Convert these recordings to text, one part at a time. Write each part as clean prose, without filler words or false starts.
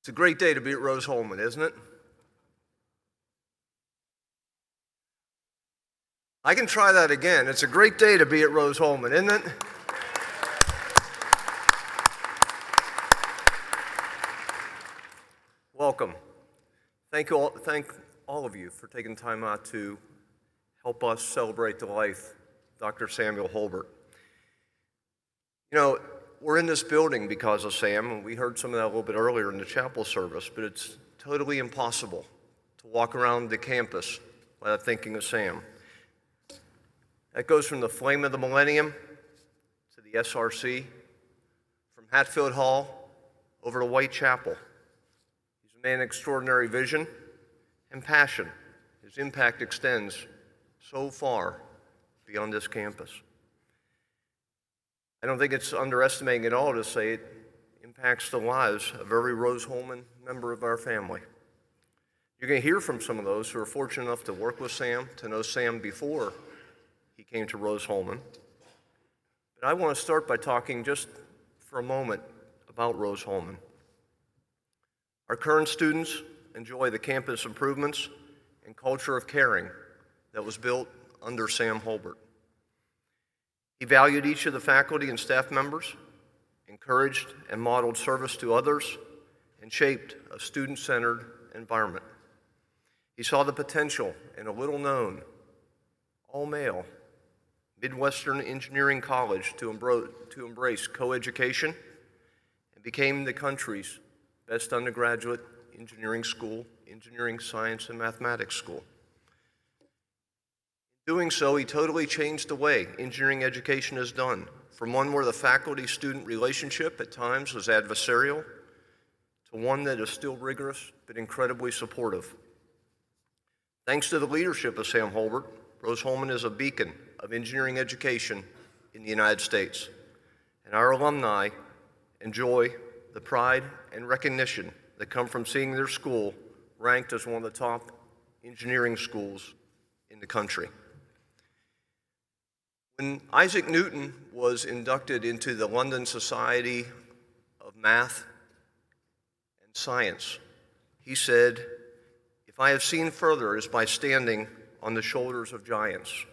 It's a great day to be at Rose-Hulman, isn't it? I can try that again. It's a great day to be at Rose-Hulman, isn't it? Welcome. Thank all of you for taking time out to help us celebrate the life of Dr. Samuel Hulbert. You know, we're in this building because of Sam, and we heard some of that a little bit earlier in the chapel service, but it's totally impossible to walk around the campus without thinking of Sam. That goes from the flame of the millennium to the SRC, from Hatfield Hall over to Whitechapel. He's a man of extraordinary vision and passion. His impact extends so far beyond this campus. I don't think it's underestimating at all to say it impacts the lives of every Rose-Hulman member of our family. You're going to hear from some of those who are fortunate enough to work with Sam, to know Sam before he came to Rose-Hulman. But I want to start by talking just for a moment about Rose-Hulman. Our current students enjoy the campus improvements and culture of caring that was built under Sam Hulbert. He valued each of the faculty and staff members, encouraged and modeled service to others, and shaped a student-centered environment. He saw the potential in a little-known, all-male, Midwestern engineering college to embrace co-education and became the country's best undergraduate engineering school, engineering, science, and mathematics school. Doing so, he totally changed the way engineering education is done, from one where the faculty-student relationship at times was adversarial to one that is still rigorous but incredibly supportive. Thanks to the leadership of Sam Hulbert, Rose-Hulman is a beacon of engineering education in the United States, and our alumni enjoy the pride and recognition that come from seeing their school ranked as one of the top engineering schools in the country. When Isaac Newton was inducted into the London Society of Math and Science, he said, "If I have seen further, it is by standing on the shoulders of giants."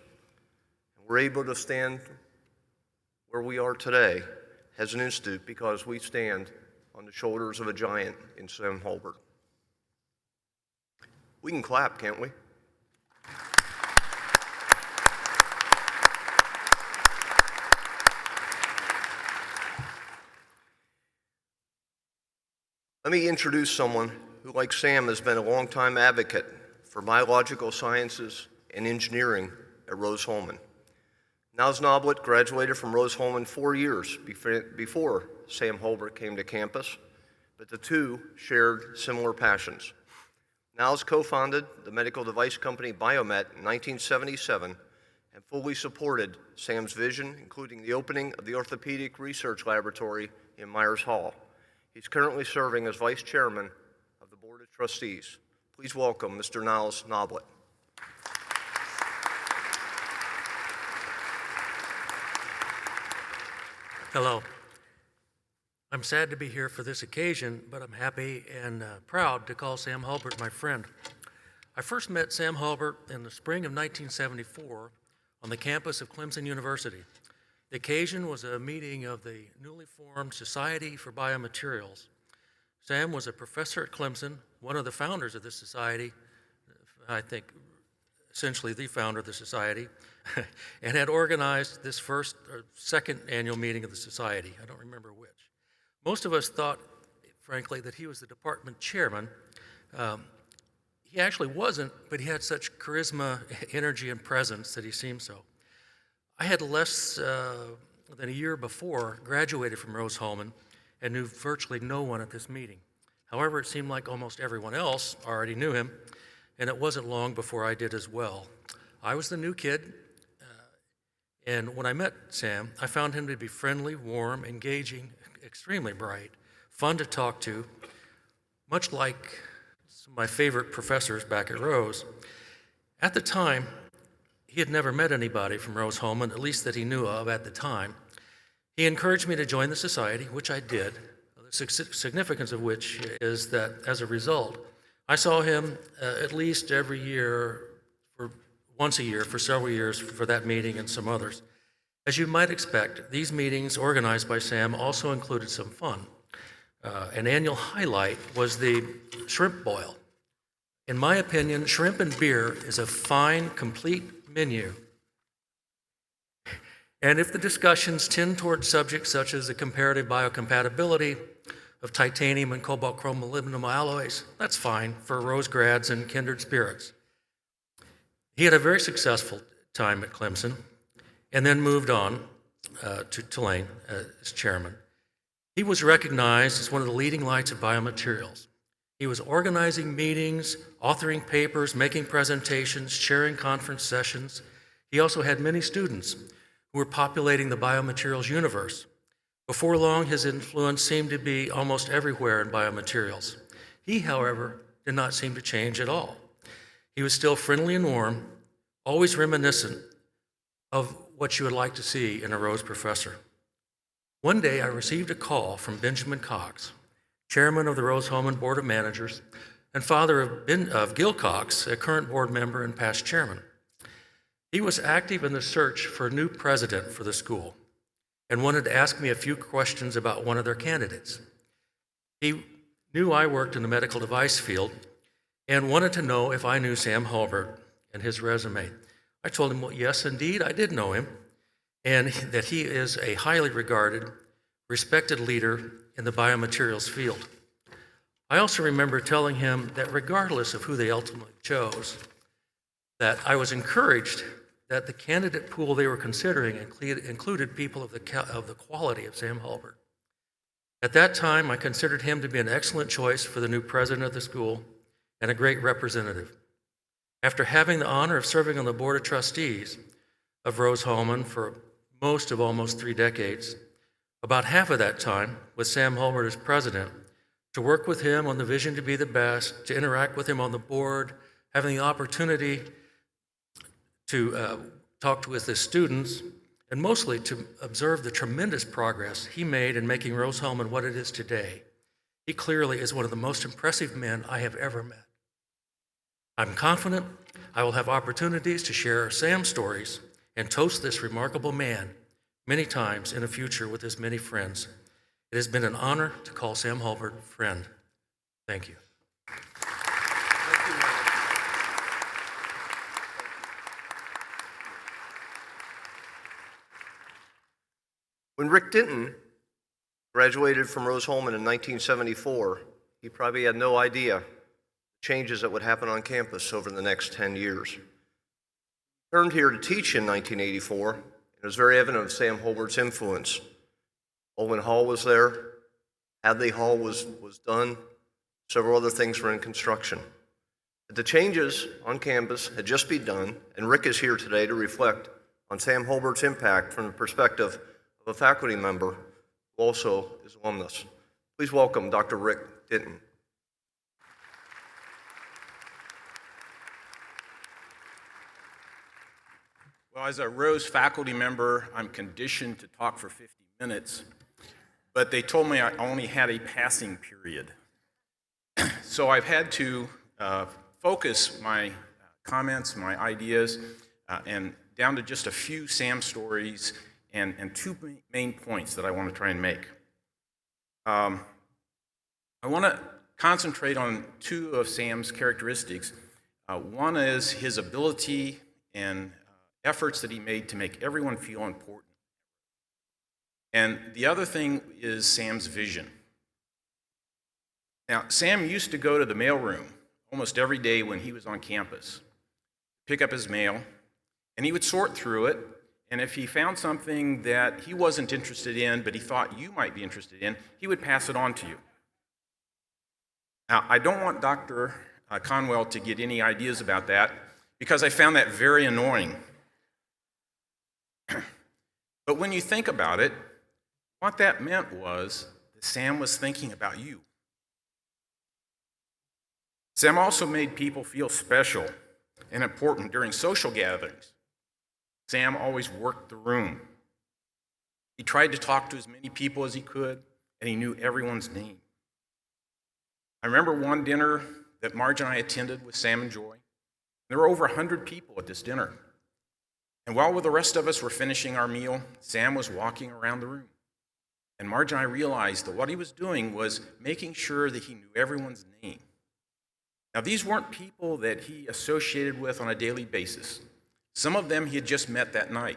And we're able to stand where we are today as an institute because we stand on the shoulders of a giant in Sam Hulbert. We can clap, can't we? Let me introduce someone who, like Sam, has been a longtime advocate for biological sciences and engineering at Rose-Hulman. Niles Noblet graduated from Rose-Hulman 4 years before Sam Hulbert came to campus, but the two shared similar passions. Niles co-founded the medical device company Biomet in 1977 and fully supported Sam's vision, including the opening of the Orthopedic Research Laboratory in Myers Hall. He's currently serving as Vice Chairman of the Board of Trustees. Please welcome Mr. Niles Noblet. Hello. I'm sad to be here for this occasion, but I'm happy and proud to call Sam Hulbert my friend. I first met Sam Hulbert in the spring of 1974 on the campus of Clemson University. The occasion was a meeting of the newly formed Society for Biomaterials. Sam was a professor at Clemson, one of the founders of this society, I think essentially the founder of the society, and had organized this first or second annual meeting of the society. I don't remember which. Most of us thought, frankly, that he was the department chairman. He actually wasn't, but he had such charisma, energy, and presence that he seemed so. I had less than a year before graduated from Rose-Hulman and knew virtually no one at this meeting. However, it seemed like almost everyone else already knew him, and it wasn't long before I did as well. I was the new kid, and when I met Sam, I found him to be friendly, warm, engaging, extremely bright, fun to talk to, much like some of my favorite professors back at Rose. At the time, he had never met anybody from Rose-Hulman, at least that he knew of at the time. He encouraged me to join the society, which I did. The significance of which is that as a result, I saw him at least every year, for once a year, for several years for that meeting and some others. As you might expect, these meetings organized by Sam also included some fun. An annual highlight was the shrimp boil. In my opinion, shrimp and beer is a fine, complete menu. And if the discussions tend toward subjects such as the comparative biocompatibility of titanium and cobalt chrome molybdenum alloys, that's fine for Rose grads and kindred spirits. He had a very successful time at Clemson and then moved on to Tulane as chairman. He was recognized as one of the leading lights of biomaterials. He was organizing meetings, authoring papers, making presentations, chairing conference sessions. He also had many students who were populating the biomaterials universe. Before long, his influence seemed to be almost everywhere in biomaterials. He, however, did not seem to change at all. He was still friendly and warm, always reminiscent of what you would like to see in a Rose professor. One day, I received a call from Benjamin Cox, chairman of the Rose-Hulman Board of Managers and father of Gil Cox, a current board member and past chairman. He was active in the search for a new president for the school and wanted to ask me a few questions about one of their candidates. He knew I worked in the medical device field and wanted to know if I knew Sam Hulbert and his resume. I told him, well, yes, indeed, I did know him, and that he is a highly regarded, respected leader in the biomaterials field. I also remember telling him that regardless of who they ultimately chose, that I was encouraged that the candidate pool they were considering included people of the quality of Sam Hulbert. At that time, I considered him to be an excellent choice for the new president of the school and a great representative. After having the honor of serving on the board of trustees of Rose-Hulman for most of almost 3 decades, about half of that time with Sam Hulbert as president, to work with him on the vision to be the best, to interact with him on the board, having the opportunity to talk with his students, and mostly to observe the tremendous progress he made in making Rose-Hulman what it is today. He clearly is one of the most impressive men I have ever met. I'm confident I will have opportunities to share Sam's stories and toast this remarkable man many times in the future with his many friends. It has been an honor to call Sam Hulbert friend. Thank you. When Rick Denton graduated from Rose-Hulman in 1974, he probably had no idea the changes that would happen on campus over the next 10 years. He returned here to teach in 1984, and it was very evident of Sam Hulbert's influence. Olin Hall was there, Hadley Hall was done, several other things were in construction. But the changes on campus had just been done, and Rick is here today to reflect on Sam Hulbert's impact from the perspective of a faculty member who also is alumnus. Please welcome Dr. Rick Denton. Well, as a Rose faculty member, I'm conditioned to talk for 50 minutes, but they told me I only had a passing period. So I've had to focus my comments, my ideas, and down to just a few Sam stories and 2 main points that I want to try and make. I want to concentrate on 2 of Sam's characteristics. One is his ability and efforts that he made to make everyone feel important. And the other thing is Sam's vision. Now, Sam used to go to the mailroom almost every day when he was on campus, pick up his mail, and he would sort through it, and if he found something that he wasn't interested in, but he thought you might be interested in, he would pass it on to you. Now, I don't want Dr. Conwell to get any ideas about that, because I found that very annoying. But when you think about it, what that meant was that Sam was thinking about you. Sam also made people feel special and important during social gatherings. Sam always worked the room. He tried to talk to as many people as he could and he knew everyone's name. I remember one dinner that Marge and I attended with Sam and Joy. There were over 100 people at this dinner. And while the rest of us were finishing our meal, Sam was walking around the room. And Marge and I realized that what he was doing was making sure that he knew everyone's name. Now, these weren't people that he associated with on a daily basis. Some of them he had just met that night.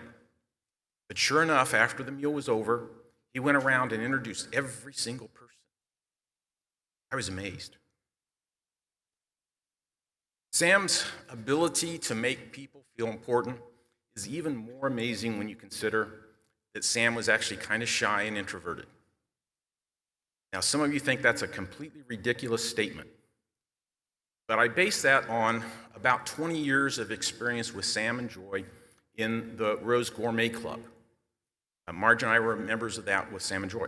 But sure enough, after the meal was over, he went around and introduced every single person. I was amazed. Sam's ability to make people feel important is even more amazing when you consider that Sam was actually kind of shy and introverted. Now, some of you think that's a completely ridiculous statement, but I base that on about 20 years of experience with Sam and Joy in the Rose Gourmet Club. Marge and I were members of that with Sam and Joy.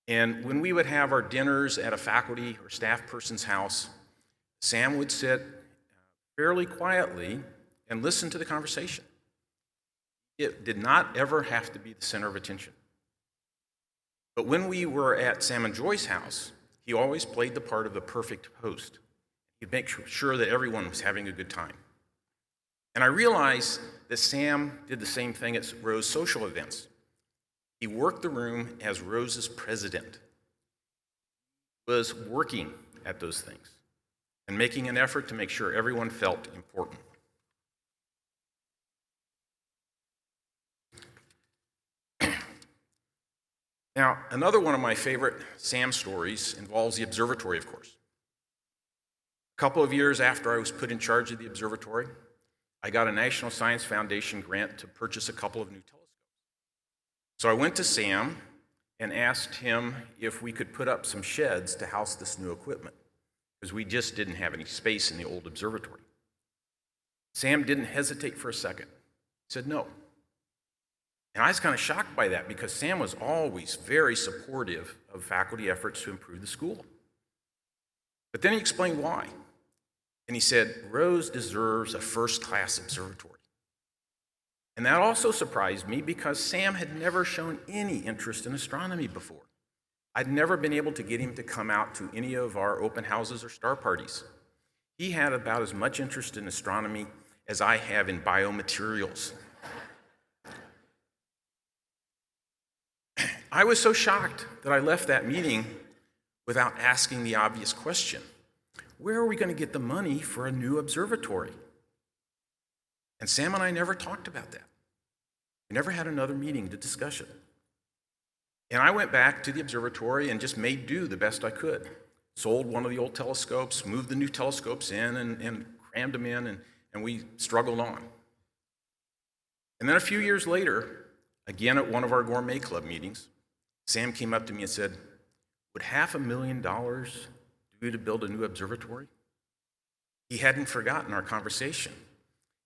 And when we would have our dinners at a faculty or staff person's house, Sam would sit fairly quietly and listen to the conversation. It did not ever have to be the center of attention. But when we were at Sam and Joy's house, he always played the part of the perfect host. He'd make sure that everyone was having a good time. And I realized that Sam did the same thing at Rose social events. He worked the room as Rose's president, was working at those things and making an effort to make sure everyone felt important. Now, another one of my favorite Sam stories involves the observatory, of course. A couple of years after I was put in charge of the observatory, I got a National Science Foundation grant to purchase a couple of new telescopes. So I went to Sam and asked him if we could put up some sheds to house this new equipment, because we just didn't have any space in the old observatory. Sam didn't hesitate for a second. He said no. And I was kind of shocked by that, because Sam was always very supportive of faculty efforts to improve the school. But then he explained why. And he said, Rose deserves a first-class observatory. And that also surprised me, because Sam had never shown any interest in astronomy before. I'd never been able to get him to come out to any of our open houses or star parties. He had about as much interest in astronomy as I have in biomaterials. I was so shocked that I left that meeting without asking the obvious question: where are we going to get the money for a new observatory? And Sam and I never talked about that. We never had another meeting to discuss it. And I went back to the observatory and just made do the best I could. Sold one of the old telescopes, moved the new telescopes in, and crammed them in, and we struggled on. And then a few years later, again at one of our Gourmet Club meetings, Sam came up to me and said, would $500,000 do to build a new observatory? He hadn't forgotten our conversation,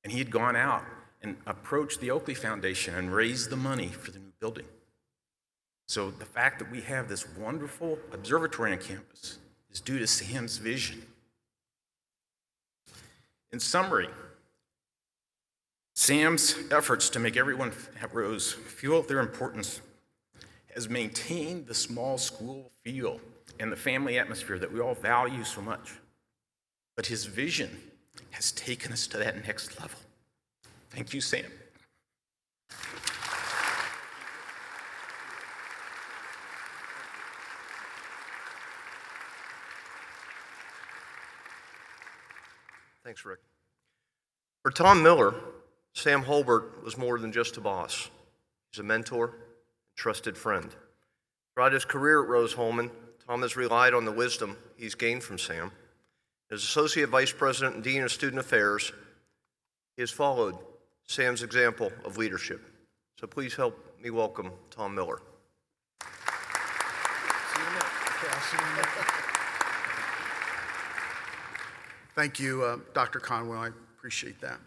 and he had gone out and approached the Oakley Foundation and raised the money for the new building. So the fact that we have this wonderful observatory on campus is due to Sam's vision. In summary, Sam's efforts to make everyone at Rose feel their importance has maintained the small school feel and the family atmosphere that we all value so much. But his vision has taken us to that next level. Thank you, Sam. Thanks, Rick. For Tom Miller, Sam Hulbert was more than just a boss. He's a mentor, a trusted friend. Throughout his career at Rose-Hulman, Tom has relied on the wisdom he's gained from Sam. As Associate Vice President and Dean of Student Affairs, he has followed Sam's example of leadership. So please help me welcome Tom Miller. Thank you, Dr. Conwell. I appreciate that.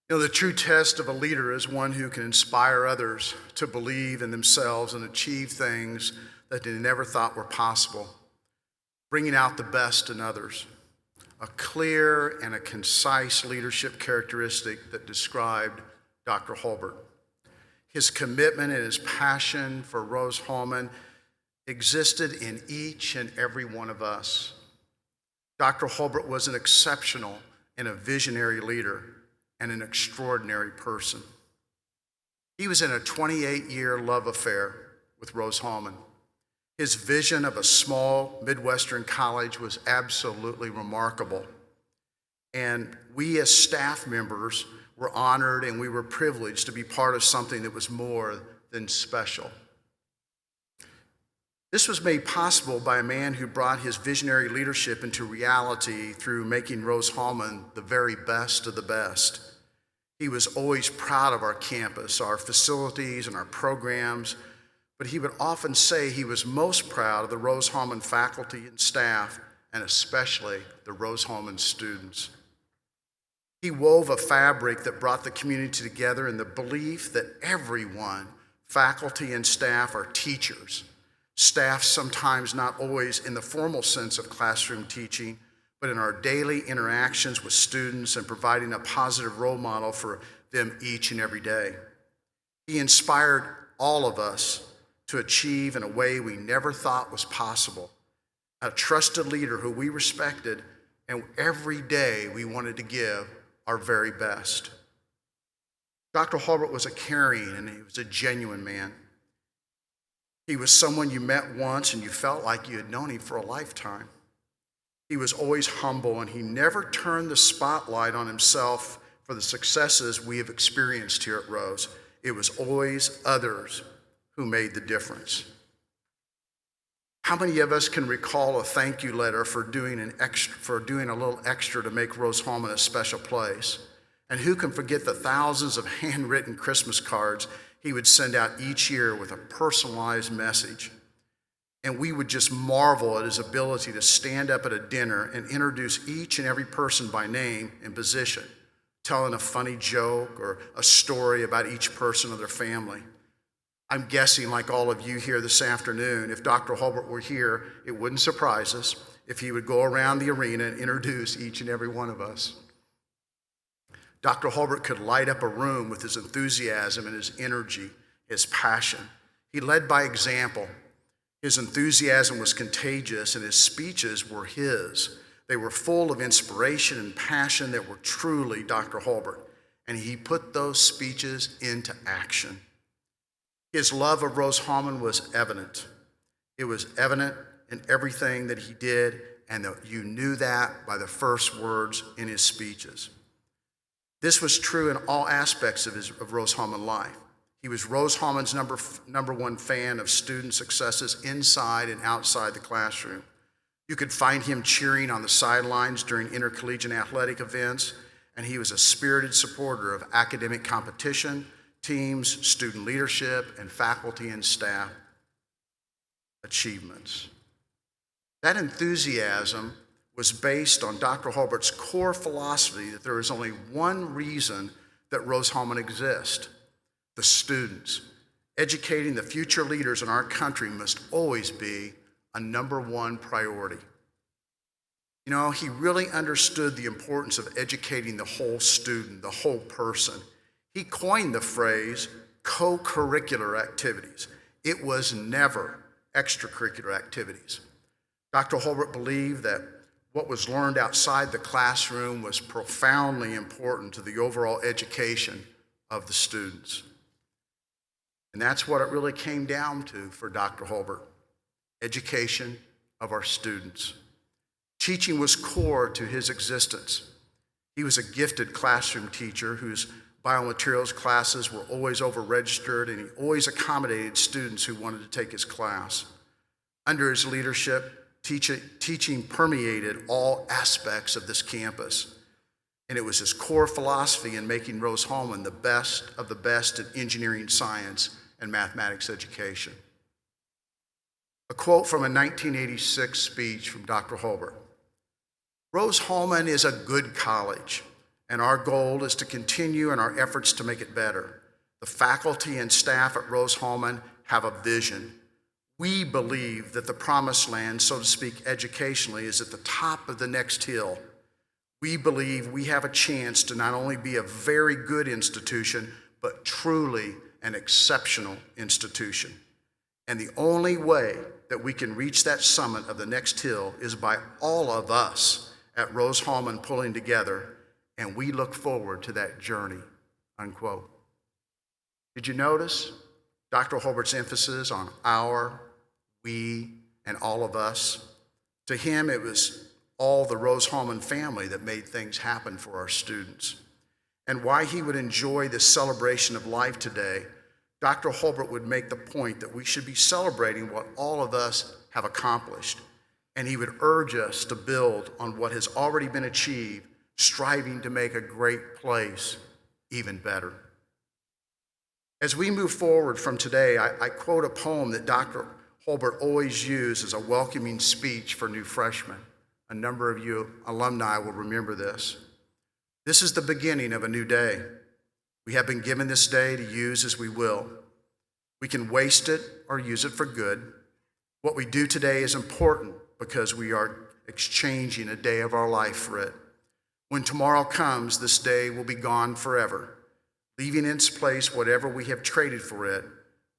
You know, the true test of a leader is one who can inspire others to believe in themselves and achieve things that they never thought were possible, bringing out the best in others. A clear and a concise leadership characteristic that described Dr. Hulbert. His commitment and his passion for Rose-Hulman existed in each and every one of us. Dr. Hulbert was an exceptional and a visionary leader and an extraordinary person. He was in a 28-year love affair with Rose-Hulman. His vision of a small Midwestern college was absolutely remarkable. And we as staff members were honored and we were privileged to be part of something that was more than special. This was made possible by a man who brought his visionary leadership into reality through making Rose-Hulman the very best of the best. He was always proud of our campus, our facilities, and our programs, but he would often say he was most proud of the Rose-Hulman faculty and staff, and especially the Rose-Hulman students. He wove a fabric that brought the community together in the belief that everyone, faculty and staff, are teachers. Staff sometimes not always in the formal sense of classroom teaching, but in our daily interactions with students and providing a positive role model for them each and every day. He inspired all of us to achieve in a way we never thought was possible. A trusted leader who we respected, and every day we wanted to give our very best. Dr. Hulbert was a caring and he was a genuine man. He was someone you met once and you felt like you had known him for a lifetime. He was always humble and he never turned the spotlight on himself for the successes we have experienced here at Rose. It was always others who made the difference. How many of us can recall a thank you letter for doing a little extra to make Rose-Hulman a special place? And who can forget the thousands of handwritten Christmas cards he would send out each year with a personalized message? And we would just marvel at his ability to stand up at a dinner and introduce each and every person by name and position, telling a funny joke or a story about each person or their family. I'm guessing, like all of you here this afternoon, if Dr. Hulbert were here, it wouldn't surprise us if he would go around the arena and introduce each and every one of us. Dr. Hulbert could light up a room with his enthusiasm and his energy, his passion. He led by example. His enthusiasm was contagious and his speeches were his. They were full of inspiration and passion that were truly Dr. Hulbert, and he put those speeches into action. His love of Rose-Hulman was evident. It was evident in everything that he did, and you knew that by the first words in his speeches. This was true in all aspects of Rose-Hulman life. He was Rose-Hulman's number one fan of student successes inside and outside the classroom. You could find him cheering on the sidelines during intercollegiate athletic events, and he was a spirited supporter of academic competition, teams, student leadership, and faculty and staff achievements. That enthusiasm was based on Dr. Hulbert's core philosophy that there is only one reason that Rose-Hulman exists: the students. Educating the future leaders in our country must always be a number one priority. You know, he really understood the importance of educating the whole student, the whole person. He coined the phrase co-curricular activities. It was never extracurricular activities. Dr. Hulbert believed that what was learned outside the classroom was profoundly important to the overall education of the students. And that's what it really came down to for Dr. Hulbert: education of our students. Teaching was core to his existence. He was a gifted classroom teacher whose biomaterials classes were always over-registered, and he always accommodated students who wanted to take his class. Under his leadership, teaching permeated all aspects of this campus, and it was his core philosophy in making Rose-Hulman the best of the best in engineering, science, and mathematics education. A quote from a 1986 speech from Dr. Hulbert: "Rose-Hulman is a good college, and our goal is to continue in our efforts to make it better. The faculty and staff at Rose-Hulman have a vision. We believe that the promised land, so to speak, educationally, is at the top of the next hill. We believe we have a chance to not only be a very good institution, but truly an exceptional institution. And the only way that we can reach that summit of the next hill is by all of us at Rose-Hulman pulling together, and we look forward to that journey, unquote. Did you notice Dr. Hulbert's emphasis on our, we, and all of us? To him, it was all the Rose-Hulman family that made things happen for our students. And why he would enjoy this celebration of life today, Dr. Hulbert would make the point that we should be celebrating what all of us have accomplished. And he would urge us to build on what has already been achieved, striving to make a great place even better. As we move forward from today, I quote a poem that Dr. Hulbert always used as a welcoming speech for new freshmen. A number of you alumni will remember this. This is the beginning of a new day. We have been given this day to use as we will. We can waste it or use it for good. What we do today is important because we are exchanging a day of our life for it. When tomorrow comes, this day will be gone forever. Leaving in its place whatever we have traded for it,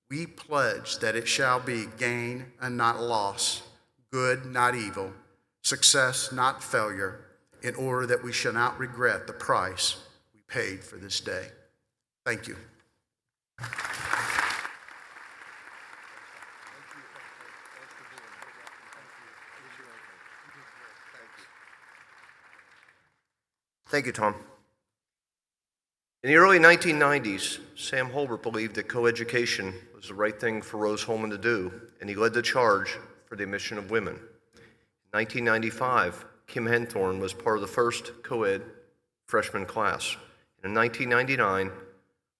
we pledge that it shall be gain and not loss, good, not evil, success, not failure, in order that we shall not regret the price we paid for this day. Thank you. Thank you, Tom. In the early 1990s, Sam Hulbert believed that coeducation was the right thing for Rose-Hulman to do, and he led the charge for the admission of women. In 1995, Kim Henthorne was part of the first co-ed freshman class. And in 1999,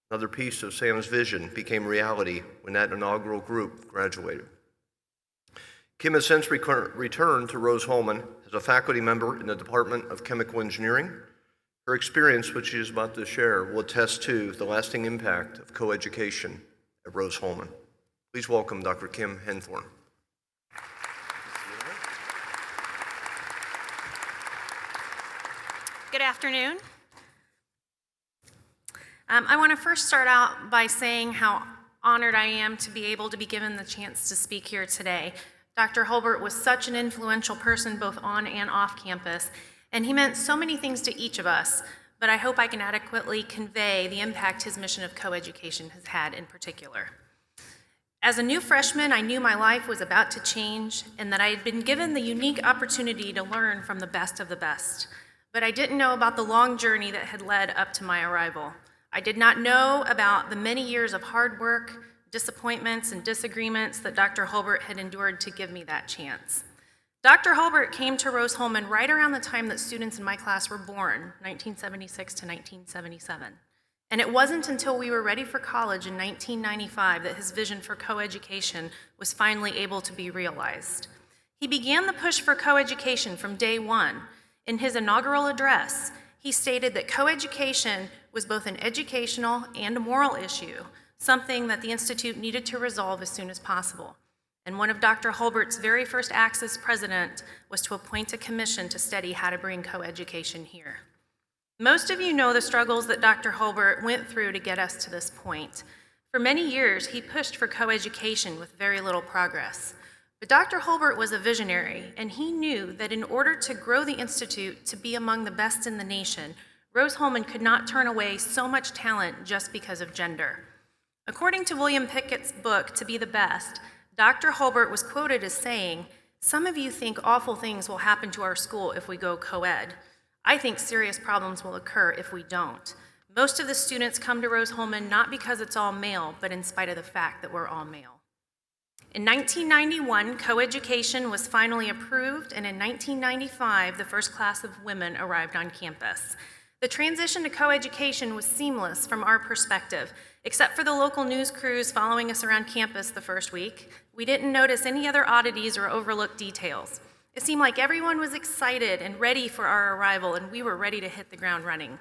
another piece of Sam's vision became reality when that inaugural group graduated. Kim has since returned to Rose-Hulman as a faculty member in the Department of Chemical Engineering. Her experience, which she is about to share, will attest to the lasting impact of coeducation at Rose-Hulman. Please welcome Dr. Kim Henthorne. Good afternoon. I want to first start out by saying how honored I am to be able to be given the chance to speak here today. Dr. Hulbert was such an influential person both on and off campus, and he meant so many things to each of us, but I hope I can adequately convey the impact his mission of coeducation has had in particular. As a new freshman, I knew my life was about to change and that I had been given the unique opportunity to learn from the best of the best. But I didn't know about the long journey that had led up to my arrival. I did not know about the many years of hard work, disappointments, and disagreements that Dr. Hulbert had endured to give me that chance. Dr. Hulbert came to Rose-Hulman right around the time that students in my class were born, 1976 to 1977. And it wasn't until we were ready for college in 1995 that his vision for coeducation was finally able to be realized. He began the push for coeducation from day one. In his inaugural address, he stated that coeducation was both an educational and a moral issue, something that the Institute needed to resolve as soon as possible. And one of Dr. Hulbert's very first acts as president was to appoint a commission to study how to bring coeducation here. Most of you know the struggles that Dr. Hulbert went through to get us to this point. For many years, he pushed for coeducation with very little progress. But Dr. Hulbert was a visionary, and he knew that in order to grow the Institute to be among the best in the nation, Rose-Hulman could not turn away so much talent just because of gender. According to William Pickett's book, To Be the Best, Dr. Hulbert was quoted as saying, "Some of you think awful things will happen to our school if we go co-ed. I think serious problems will occur if we don't. Most of the students come to Rose-Hulman not because it's all male, but in spite of the fact that we're all male." In 1991, coeducation was finally approved, and in 1995, the first class of women arrived on campus. The transition to coeducation was seamless from our perspective. Except for the local news crews following us around campus the first week, we didn't notice any other oddities or overlooked details. It seemed like everyone was excited and ready for our arrival, and we were ready to hit the ground running.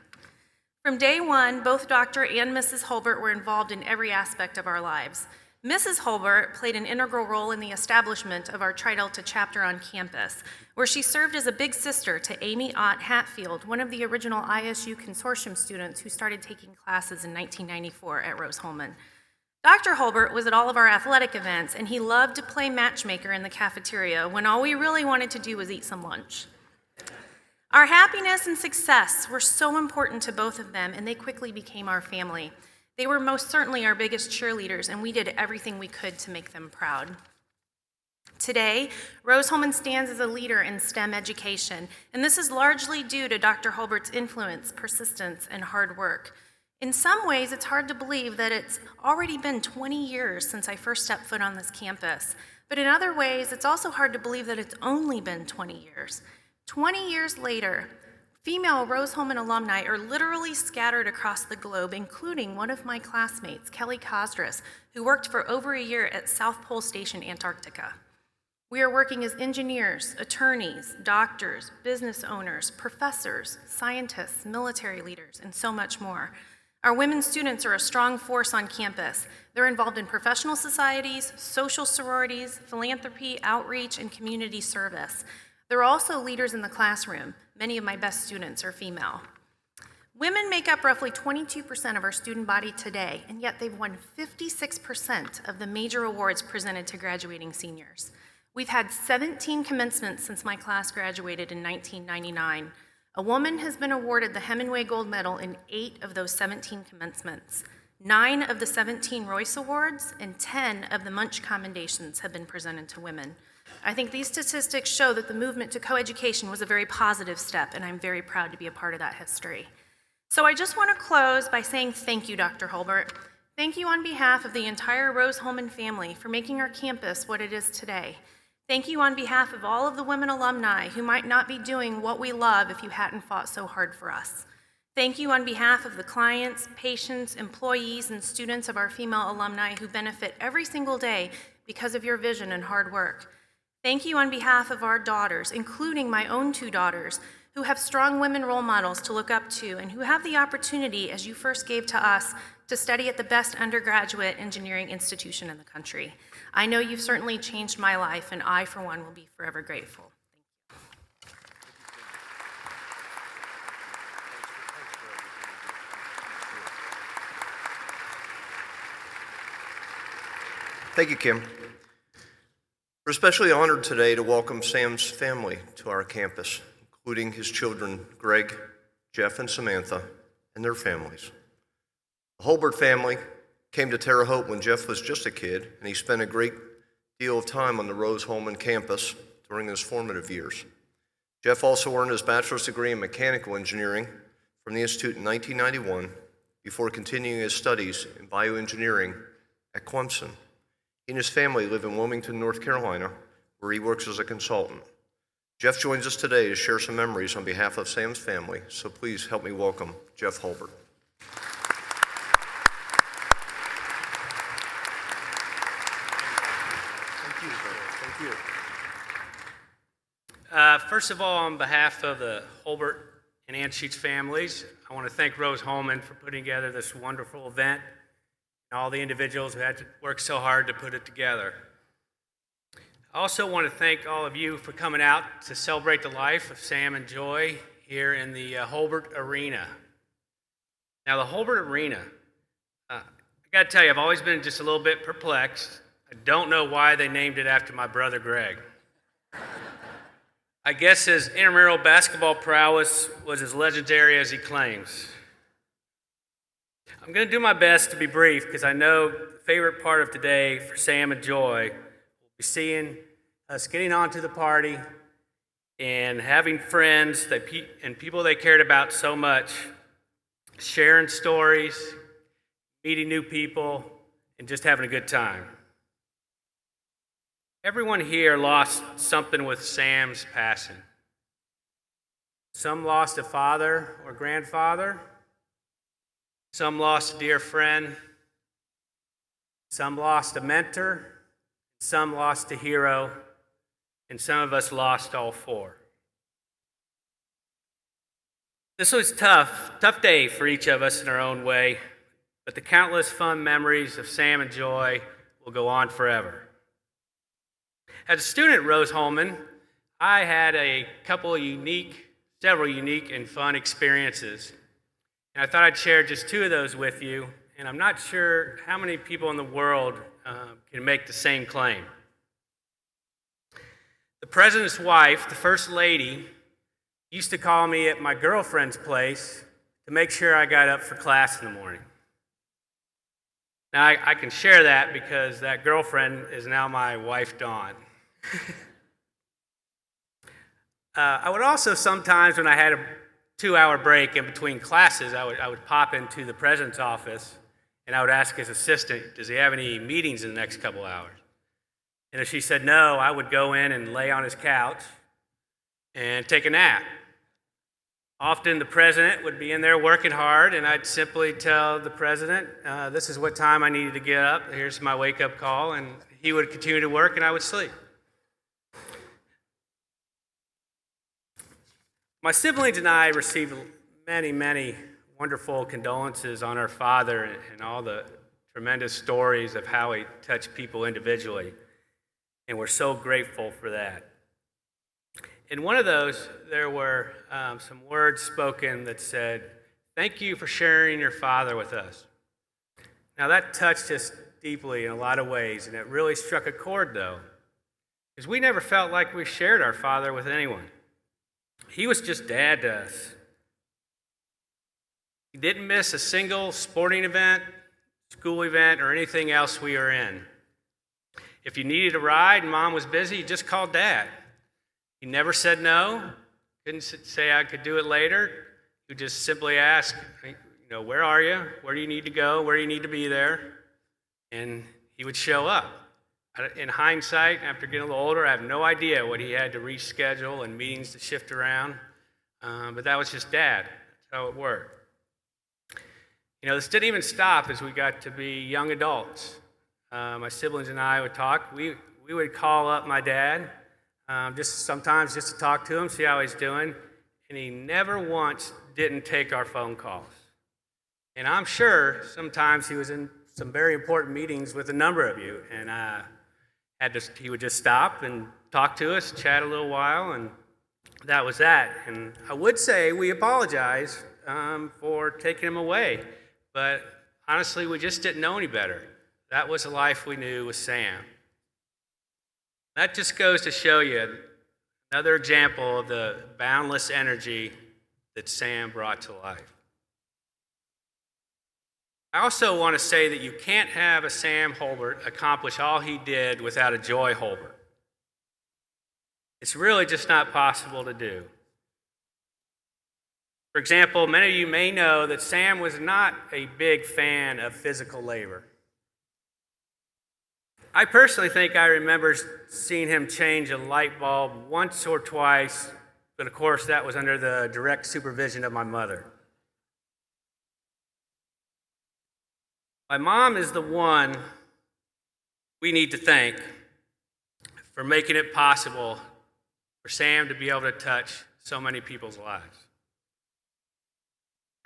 From day one, both Dr. and Mrs. Hulbert were involved in every aspect of our lives. Mrs. Hulbert played an integral role in the establishment of our Tri Delta chapter on campus, where she served as a big sister to Amy Ott Hatfield, one of the original ISU consortium students who started taking classes in 1994 at Rose-Hulman. Dr. Hulbert was at all of our athletic events, and he loved to play matchmaker in the cafeteria when all we really wanted to do was eat some lunch. Our happiness and success were so important to both of them, and they quickly became our family. They were most certainly our biggest cheerleaders, and we did everything we could to make them proud. Today, Rose-Hulman stands as a leader in STEM education, and this is largely due to Dr. Hulbert's influence, persistence, and hard work. In some ways, it's hard to believe that it's already been 20 years since I first stepped foot on this campus, but in other ways, it's also hard to believe that it's only been 20 years. 20 years later, female Rose-Hulman alumni are literally scattered across the globe, including one of my classmates, Kelly Cosdras, who worked for over a year at South Pole Station, Antarctica. We are working as engineers, attorneys, doctors, business owners, professors, scientists, military leaders, and so much more. Our women students are a strong force on campus. They're involved in professional societies, social sororities, philanthropy, outreach, and community service. They're also leaders in the classroom. Many of my best students are female. Women make up roughly 22% of our student body today, and yet they've won 56% of the major awards presented to graduating seniors. We've had 17 commencements since my class graduated in 1999. A woman has been awarded the Hemingway Gold Medal in 8 of those 17 commencements. 9 of the 17 Royce Awards and 10 of the Munch Commendations have been presented to women. I think these statistics show that the movement to coeducation was a very positive step, and I'm very proud to be a part of that history. So I just want to close by saying thank you, Dr. Hulbert. Thank you on behalf of the entire Rose-Hulman family for making our campus what it is today. Thank you on behalf of all of the women alumni who might not be doing what we love if you hadn't fought so hard for us. Thank you on behalf of the clients, patients, employees, and students of our female alumni who benefit every single day because of your vision and hard work. Thank you on behalf of our daughters, including my own 2 daughters, who have strong women role models to look up to and who have the opportunity, as you first gave to us, to study at the best undergraduate engineering institution in the country. I know you've certainly changed my life, and I, for one, will be forever grateful. Thank you, Kim. We're especially honored today to welcome Sam's family to our campus, including his children, Greg, Jeff, and Samantha, and their families. The Hulbert family came to Terre Haute when Jeff was just a kid, and he spent a great deal of time on the Rose-Hulman campus during his formative years. Jeff also earned his bachelor's degree in mechanical engineering from the Institute in 1991 before continuing his studies in bioengineering at Clemson. He and his family live in Wilmington, North Carolina, where he works as a consultant. Jeff joins us today to share some memories on behalf of Sam's family, so please help me welcome Jeff Hulbert. Thank you. First of all, on behalf of the Hulbert and Anschutz families, I want to thank Rose-Hulman for putting together this wonderful event and all the individuals who had to work so hard to put it together. I also want to thank all of you for coming out to celebrate the life of Sam and Joy here in the Hulbert Arena. Now, the Hulbert Arena, I got to tell you, I've always been just a little bit perplexed. I don't know why they named it after my brother Greg. I guess his intramural basketball prowess was as legendary as he claims. I'm going to do my best to be brief because I know the favorite part of today for Sam and Joy will be seeing us getting onto the party and having friends and people they cared about so much, sharing stories, meeting new people, and just having a good time. Everyone here lost something with Sam's passing. Some lost a father or grandfather. Some lost a dear friend. Some lost a mentor. Some lost a hero. And some of us lost all 4. This was tough day for each of us in our own way, but the countless fun memories of Sam and Joy will go on forever. As a student at Rose-Hulman, I had several unique and fun experiences. And I thought I'd share just 2 of those with you and I'm not sure how many people in the world can make the same claim. The president's wife, the first lady, used to call me at my girlfriend's place to make sure I got up for class in the morning. Now, I can share that because that girlfriend is now my wife, Dawn. I would also sometimes, when I had a 2-hour break in between classes, I would pop into the president's office and I would ask his assistant, does he have any meetings in the next couple hours? And if she said no, I would go in and lay on his couch and take a nap. Often the president would be in there working hard, and I'd simply tell the president, this is what time I needed to get up, here's my wake-up call, and he would continue to work and I would sleep. My siblings and I received many, many wonderful condolences on our father and all the tremendous stories of how he touched people individually, and we're so grateful for that. In one of those, there were some words spoken that said, "Thank you for sharing your father with us." Now that touched us deeply in a lot of ways, and it really struck a chord though, because we never felt like we shared our father with anyone. He was just dad to us. He didn't miss a single sporting event, school event, or anything else we were in. If you needed a ride and mom was busy, you just called dad. He never said no, couldn't say I could do it later. He would just simply ask, where are you? Where do you need to go? Where do you need to be there? And he would show up. In hindsight, after getting a little older, I have no idea what he had to reschedule and meetings to shift around, but that was just dad. That's how it worked. This didn't even stop as we got to be young adults. My siblings and I would talk. We would call up my dad, sometimes just to talk to him, see how he's doing, and he never once didn't take our phone calls. And I'm sure sometimes he was in some very important meetings with a number of you, and he would just stop and talk to us, chat a little while, and that was that. And I would say we apologize for taking him away, but honestly, we just didn't know any better. That was the life we knew with Sam. That just goes to show you another example of the boundless energy that Sam brought to life. I also want to say that you can't have a Sam Hulbert accomplish all he did without a Joy Hulbert. It's really just not possible to do. For example, many of you may know that Sam was not a big fan of physical labor. I personally think I remember seeing him change a light bulb once or twice, but of course that was under the direct supervision of my mother. My mom is the one we need to thank for making it possible for Sam to be able to touch so many people's lives.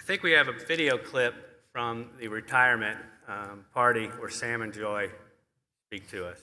I think we have a video clip from the retirement party where Sam and Joy speak to us.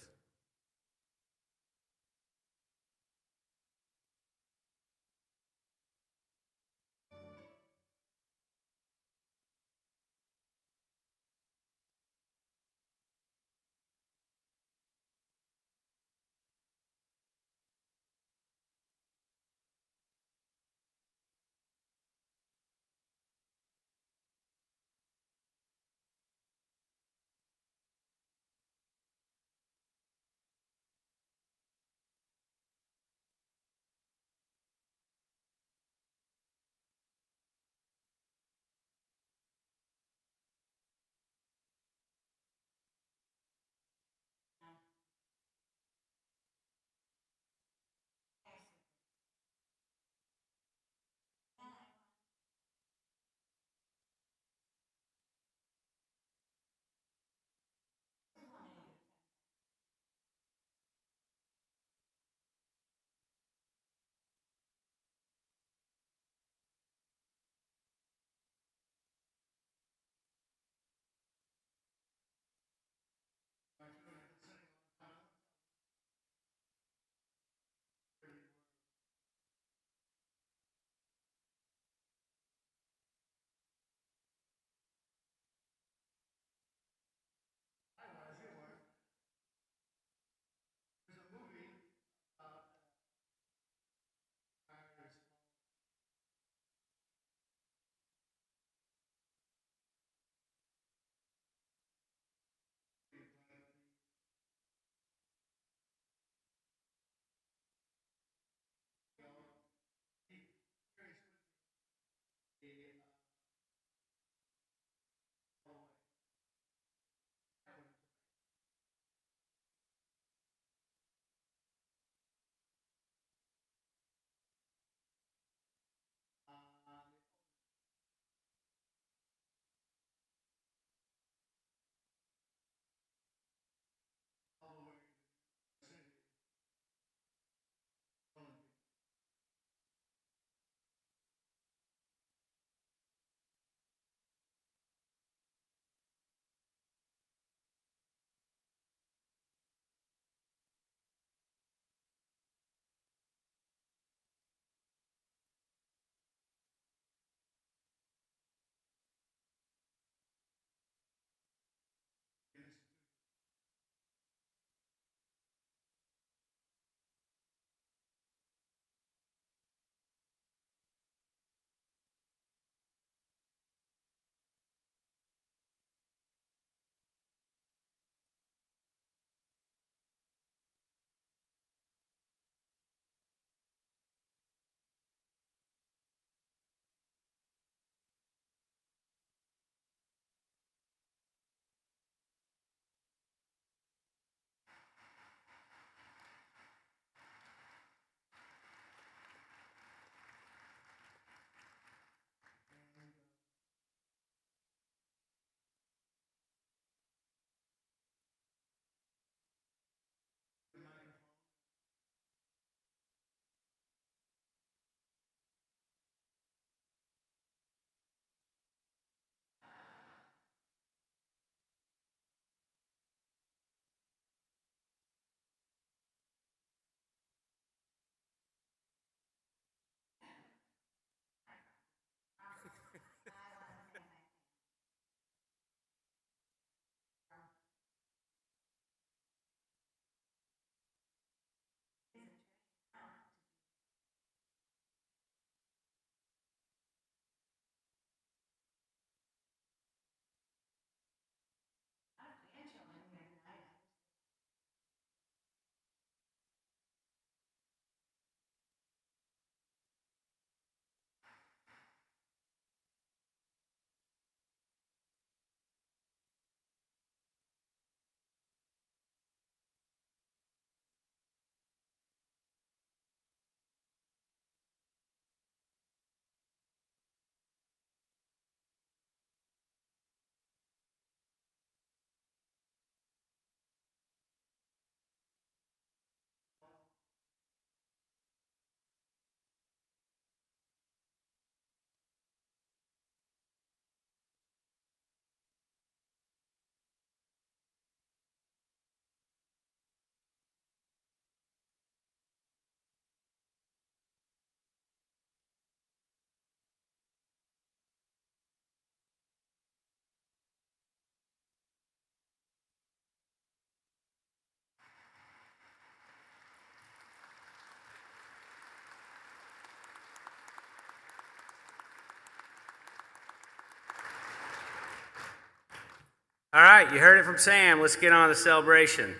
All right, you heard it from Sam. Let's get on to the celebration.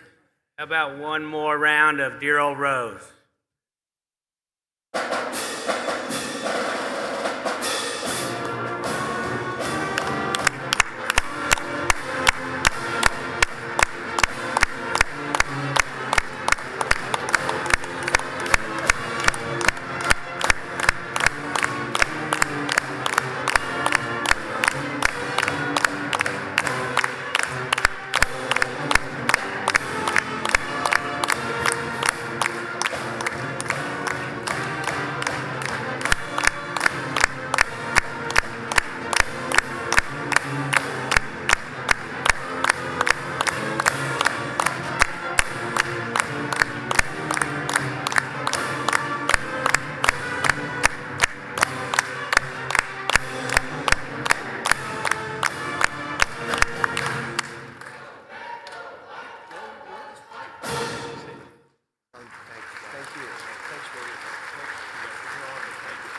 How about one more round of Dear Old Rose? Thank you. Thanks, William. It's an honor. Thank you.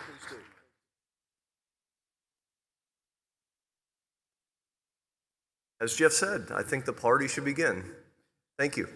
Please do. As Jeff said, I think the party should begin. Thank you.